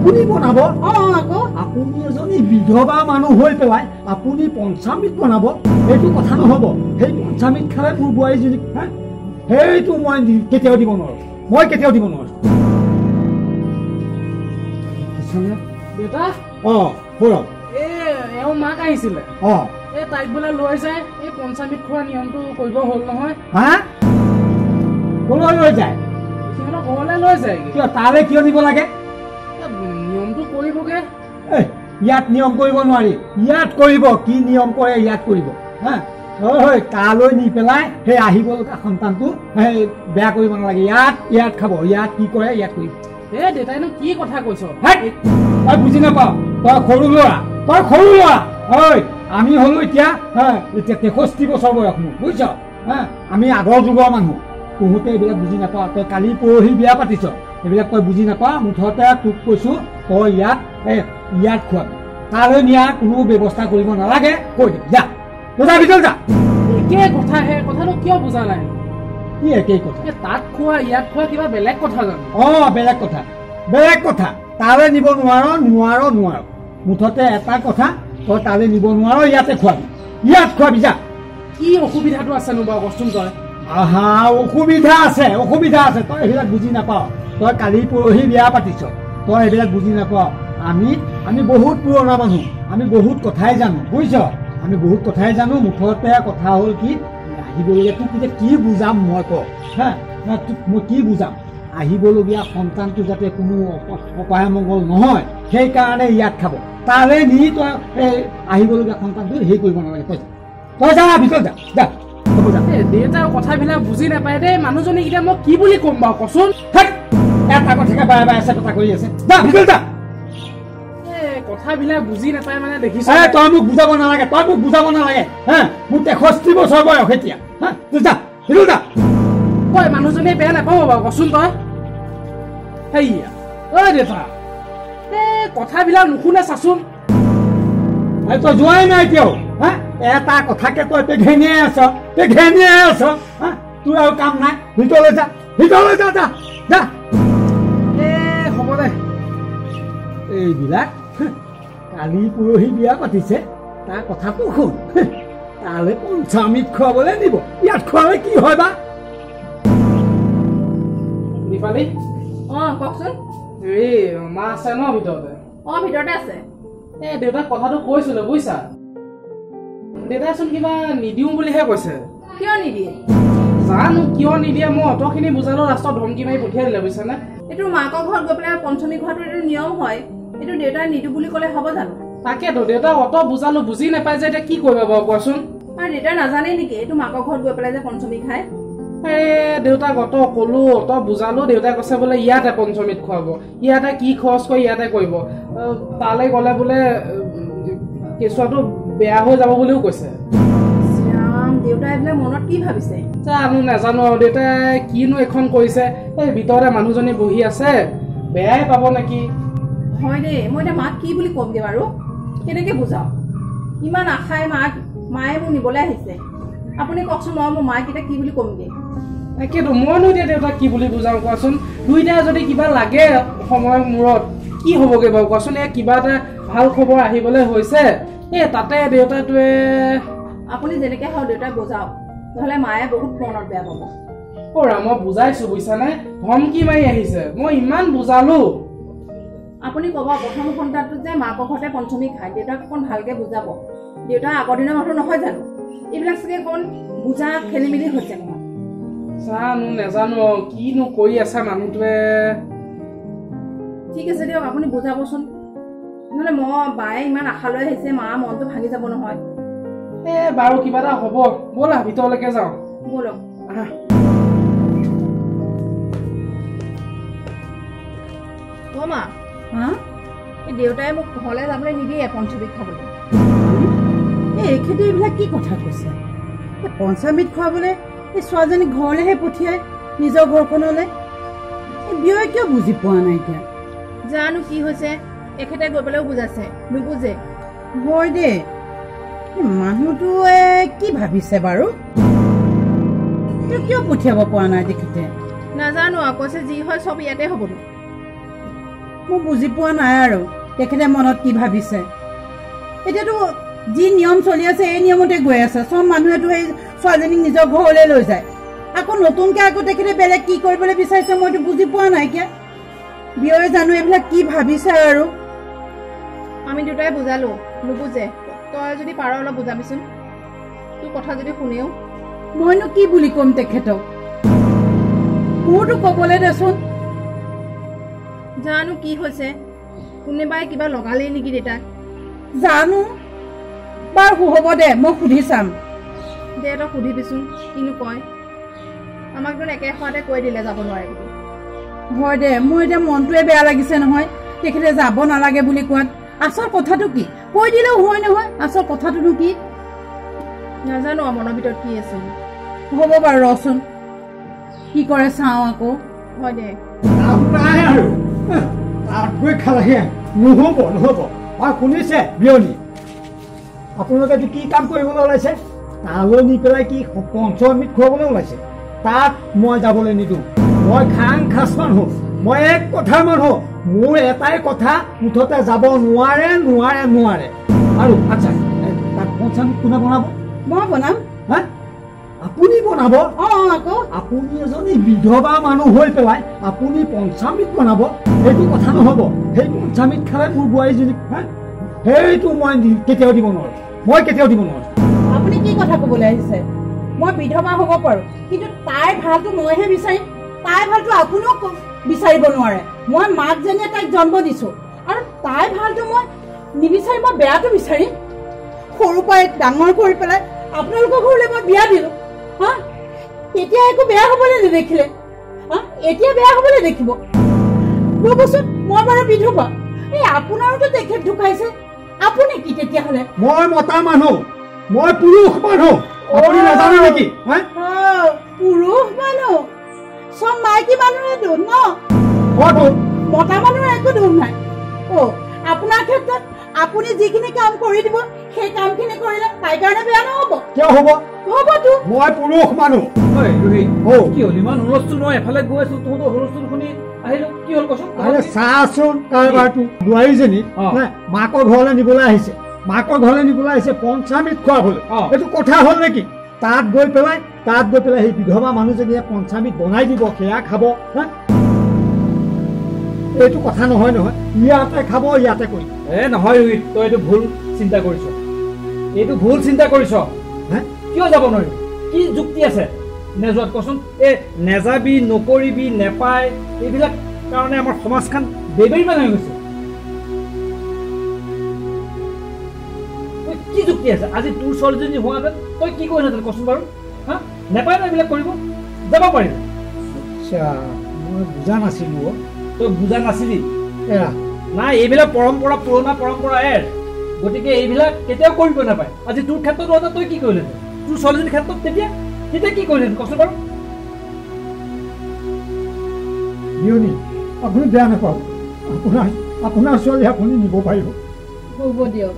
আপুনি বনাব আকৌ আপুনি এজনী বিধৱা মানুহ হৈ পেলাই আপুনি পঞ্চামৃত বনাব এইটো কথা নহ'ব সেই পঞ্চামৃত খালে মোৰ বোৱাৰীজনীক সেইটো মই কেতিয়াও দিব নোৱাৰো মই কেতিয়াও দিব নোৱাৰো দেউতা সৌৰভ এওঁ মাক আহিছিলে এই তাইক বোলে লৈ যায় এই পঞ্চামৃত খোৱা নিয়মটো কৰিব হ'ল নহয় কলৈ লৈ যায় সিহঁতক ঘৰলৈ লৈ যায় কিয় তালৈ কিয় দিব লাগে নিয়মটো কৰিবগে ইয়াত নিয়ম কৰিব নোৱাৰি ইয়াত কৰিব কি নিয়ম কৰে ইয়াত কৰিব হয় তালৈ নি পেলাই সেই আহিব লগা সন্তানটো বেয়া কৰিব নালাগে ইয়াত খাব ইয়াত কি কৰে ইয়াত কৰিব দেউতাইনো কি কথা কৈছ তই বুজি নাপাও তই সৰু ল'ৰা আমি হলো এতিয়া 63 বছৰ বয়স মোৰ বুজিছ আমি আগৰ যুগৰ মানুহ তহঁতে এইবিলাক বুজি নাপাওঁ তই কালি পৰহি বিয়া পাতিছ এইবিলাক তই বুজি নাপাওঁ মুঠতে তোক কৈছো তই ইয়াত খোৱাবি তালৈ নিয়া কোনো ব্যৱস্থা কৰিব নালাগে কৈ দিম যা ভিতৰত যা একে কথাহে কথাটো কিয় বুজা নাই কি একেই কথা তাত খোৱা ইয়াত খোৱা কিবা বেলেগ কথা জানো বেলেগ কথা তালৈ নিব নোৱাৰ মুঠতে এটা কথা তই তালৈ নিব নোৱাৰ ইয়াত খোৱাবি যা কি অসুবিধাটো আছেনো বাৰু কচোন তই অসুবিধা আছে তই এইবিলাক বুজি নাপাও তই কালি পৰহি বিয়া পাতিছ তই এইবিলাক বুজি নাপাও আমি বহুত পুৰণা মানুহ আমি বহুত কথাই জানো বুজিছ আমি বহুত কথাই জানো মুঠতে কথা হ'ল কি আহিবলগীয়া তোক এতিয়া কি বুজাম মই তোক মই কি বুজাম আহিবলগীয়া সন্তানটো যাতে কোনো অপায়মংগল নহয় সেইকাৰণে ইয়াত খাব তালৈ নি তই আহিবলগীয়া সন্তানটো হেৰি কৰিব নালাগে তই যা ভিতৰত যা দেউতাৰ কথাবিলাক বুজি নাপায় দেই মানুহজনী এতিয়া মই কি বুলি ক'ম বাৰু কচোন এটা কথাকে বাৰে বাৰে আছে কথা কৰি আছে যা ভিতৰত যা কথাবিলাক বুজি নাপায় মানে দেখিছ তই মোক বুজাব নালাগে মোৰ 63 বছৰ বয়স এতিয়া তই যা ভিতৰত যা তই মানুহজনীয়ে বেয়া নাপাব বাৰু কচোন তই সেয়া দেউতা কথাবিলাক নুশুনে চাচোন তই যোৱাই নাই এতিয়াও এটা কথাকে তই পেঘেনিয়াই আছ তোৰ আৰু কাম নাই ভিতৰলৈ যা হ'ব দে এইবিলাক কালি পৰহি বিয়া পাতিছে তাৰ কথাটো শুন তালৈ পঞ্চামৃত খুৱাবলৈ নিব ইয়াত খোৱালে কি হয় বা দীপালী কওকচোন মা আছে ন ভিতৰতে ভিতৰতে আছে দেউতাক কথাটো কৈছিলো বুজিছা দেউতাচোন কিবা নিদিওঁ বুলিহে কৈছে কিয় নিদিয়ে জানো কিয় নিদিয়ে মই অতখিনি বুজালো লাষ্টত ধমকি মাৰি পঠিয়াই দিলে বুজিছানে এইটো মাকৰ ঘৰত গৈ পেলাই পঞ্চমী খোৱাটো এইটো নিয়ম হয় এইটো দেউতাই নিদো বুলি ক'লে হ'ব জানো তাকেতো দেউতাক অত বুজালো বুজি নাপায় যে এতিয়া কি কৰিবা বাৰু কোৱাচোন আৰু দেউতাই নাজানে নেকি এইটো মাকৰ ঘৰত গৈ পেলাই যে পঞ্চমী খায় দেউতাক অত কলো অত বুজালো দেউতাই কৈছে বোলে ইয়াতে পঞ্চমীত খুৱাব ইয়াতে কি খৰচ কৰি ইয়াতে কৰিব তালৈ গ'লে বোলে কেঁচুৱাটো বেয়া হৈ যাব বুলিও কৈছে দেউতাই এইবিলাক মনত কি ভাবিছে জানো নাজানো আৰু দেউতাই কিনো এখন কৰিছে এই ভিতৰতে মানুহজনী বহি আছে বেয়াই পাব নেকি হয় দেই মই এতিয়া মাক কি বুলি ক'মগে বাৰু কেনেকে বুজাও ইমান আশাই মায়ে মোক নিবলৈ আহিছে আপুনি কওকচোন মোৰ মাক এতিয়া কি বুলি ক'মগে তাকেতো মইনো এতিয়া দেউতাক কি বুলি বুজাওঁ কোৱাচোন দুইটাই যদি কিবা লাগে সময়ৰ মূৰত কি হ'বগে বাৰু কোৱাচোন কিবা এটা ভাল খবৰ আহিবলৈ হৈছে তাতে দেউতাটোৱে আপুনি যেনেকে হওক দেউতাক বুজাওক নহ'লে মায়ে বহুত মনত বেয়া পাব মই বুজাইছো বুজিছানে ধমকি মাৰি আহিছে মই ইমান বুজালো আপুনি ক'ব প্ৰথম সন্তানটোত যে মাকৰ ঘৰতে পঞ্চমী খায় দেউতাক অকণ ভালকে বুজাব দেউতা আগৰ দিনৰ মানুহ নহয় জানো এইবিলাক চাগে অকণ বুজা খেলি মেলি হৈছে নহয় জানো নাজানো কিনো কৰি আছে মানুহটোৱে ঠিক আছে দিয়ক আপুনি বুজাবচোন নহ'লে বায়ে ইমান আশা লৈ আহিছে মা মনটো ভাঙি যাব নহয় বাৰু কিবা এটা হ'ব ব'লা ভিতৰলৈকে যাওঁ ব'লক মা এই দেউতাই মোক ঘৰলৈ যাবলৈ নিদিয়ে পঞ্চমৃত খাবলৈ এইখেতে এইবিলাক কি কথা কৈছে পঞ্চমৃত খুৱাবলৈ এই ছোৱালীজনী ঘৰলৈহে পঠিয়াই নিজৰ ঘৰখনলৈ বিয়য়ে কিয় বুজি পোৱা নাই এতিয়া জানো কি হৈছে এখেতে গৈ পেলাইও বুজাইছে নুবুজে হয় দেই মানুহটোৱে কি ভাবিছে বাৰু কিয় পঠিয়াব পৰা নাই তেখেতে নাজানো কৈছে যি হয় চব ইয়াতে হ'ব মই বুজি পোৱা নাই আৰু তেখেতে মনত কি ভাবিছে। এতিয়াতো যি নিয়ম চলি আছে এই নিয়মতে গৈ আছে। চব মানুহেতো সেই ছোৱালীজনীক নিজৰ ঘৰলৈ লৈ যায়। আকৌ নতুনকৈ আকৌ তেখেতে বেলেগ কি কৰিবলৈ বিচাৰিছে মইতো বুজি পোৱা নাইকিয়া। বিয়য়ে জানো এইবিলাক কি ভাবিছে আৰু। আমি দুটাই বুজালো, নুবুজে। তই যদি পাৰ অলপ বুজাবিচোন, তোৰ কথা যদি শুনেও। মইনো কি বুলি ক'ম তেখেতক, মোৰতো ক'বলৈ দেচোন। জানো কি হৈছে, কোনোবাই কিবা লগালেই নেকি দেউতাক। জানো, বাৰু হ'ব দে, মই সুধি চাম। দে তই সুধিবিচোন কিনো কয়। আমাক দেখোন একে সময়তে কৈ দিলে যাব নোৱাৰে বুলি। হয় দে, মোৰ এতিয়া মনটোৱে বেয়া লাগিছে নহয় তেখেতে যাব নালাগে বুলি কোৱাত। আচল কথাটো কি কৈ দিলেও হয় নহয়, আচল কথাটোনো কি নাজানো আৰু মনৰ ভিতৰত কি আছে। হ'ব বাৰু ৰচোন, কি কৰে চাওঁ আকৌ। হয় দে নাই আৰু তাত গৈ খালাহে নহ'ব নহ'ব। আৰু শুনিছে বিয়নী, আপোনালোকে কি কাম কৰিবলৈ ওলাইছে? তালৈ নি পেলাই কি পঞ্চমৃত খুৱাবলৈ ওলাইছে? তাত মই যাবলৈ নিদিওঁ। মই খাং খাচ মানুহ, মই এক কথাৰ মানুহ। মোৰ এটাই কথা, মুঠতে যাব নোৱাৰে নোৱাৰে নোৱাৰে। আৰু আচ্ছা, তাত পঞ্চমৃত কোনে বনাব? মই বনাম। হা, আপুনি বনাব? আকৌ আপুনি এজনী বিধৱা মানুহ হৈ পেলাই আপুনি পঞ্চামৃত বনাব? সেইটো কথা নহ'ব। সেই পঞ্চামৃত খালে মোৰ বোৱাৰীজনীক সেইটো মই কেতিয়াও দিব নোৱাৰোঁ। মই কেতিয়াও দিব নোৱাৰোঁ। আপুনি কি কথা ক'বলৈ আহিছে? মই বিধৱা হ'ব পাৰোঁ, কিন্তু তাইৰ ভালটো মইহে বিচাৰিম। তাইৰ ভালটো আপুনিও বিচাৰিব নোৱাৰে। মই মাক যেনে তাইক জন্ম দিছোঁ, আৰু তাইৰ ভালটো মই নিবিচাৰি মই বেয়াটো বিচাৰিম? সৰুৰ পৰাই ডাঙৰ কৰি পেলাই আপোনালোকৰ ঘৰলৈ মই বিয়া দিলোঁ। হা, এতিয়া একো বেয়া হ'বলৈ নেদেখিলে? হা, এতিয়া বেয়া হ'বলৈ দেখিব? ৰ'বচোন, মই বাৰু বিধৱা। এই আপোনাৰোতো তেখেত ঢুকাইছে, আপুনি কি তেতিয়াহ'লে? মই মতা মানুহ, মই পুৰুষ মানুহ। আপুনি নাজানে নেকি? পুৰুষ মানুহ? চব মাইকী মানুহৰে দোষ ন? মতা মানুহৰ একো দোষ নাই। আপোনাৰ ক্ষেত্ৰত আপুনি যিখিনি কাম কৰি দিব সেই কামখিনি কৰিলে তাইৰ কাৰণে বেয়া নহ'ব? কিয় হ'ব? হ'বতো। মই পুৰুষ মানুহ। কি হ'ল ইমান হুলস্থুল? মই এফালে গৈ আছো, তহঁতৰ হুলস্থুল শুনি আহিলো। কি হ'ল কচোন? চাচোন কাৰবাৰটো। বোৱাৰীজনী মাকৰ ঘৰলৈ নিবলৈ আহিছে, মাকৰ ঘৰলৈ নিবলৈ আহিছে পঞ্চামৃত খোৱাবলৈ। এইটো কথা হ'ল নেকি? তাত গৈ পেলাই সেই বিধৱা মানুহজনীয়ে পঞ্চামৃত বনাই দিব, সেয়া খাব। এইটো কথা নহয় নহয়। ইয়াতে খাব, ইয়াতে কৰিম। নহয় ৰোহিত, তই এইটো ভুল চিন্তা কৰিছ। এইটো ভুল চিন্তা কৰিছ। কিয় যাব নোৱাৰিম? কি যুক্তি আছে নেযোৱাত কচোন? নেযাবি, নকৰিবি, নেপায়, এইবিলাক কাৰণে আমাৰ সমাজখন বেবেৰিমান হৈ গৈছে। কি যুক্তি আছে? আজি তোৰ ছোৱালীজনী হোৱাহেঁতেন তই কি কৰিলেহেঁতেন কচোন বাৰু? হা, নেপায় ন এইবিলাক কৰিব? যাব পাৰিব? আচ্ছা, মই বুজা নাছিলো। তই বুজা নাছিলি? এৰা নাই, এইবিলাক পৰম্পৰা, পুৰণা পৰম্পৰা গতিকে এইবিলাক কেতিয়াও কৰিব নাপায়। আজি তোৰ ক্ষেত্ৰত হোৱাহেঁতেন তই কি কৰিলেহেঁতেন? তোৰ ছোৱালীজনীৰ ক্ষেত্ৰত তেতিয়া কি কৰিলেহেঁতেন কচোন বাৰু? বিয়নী, আপুনি বেয়া নাপাব। আপোনাৰ ছোৱালী আপুনি নিব পাৰিব। হ'ব দিয়ক।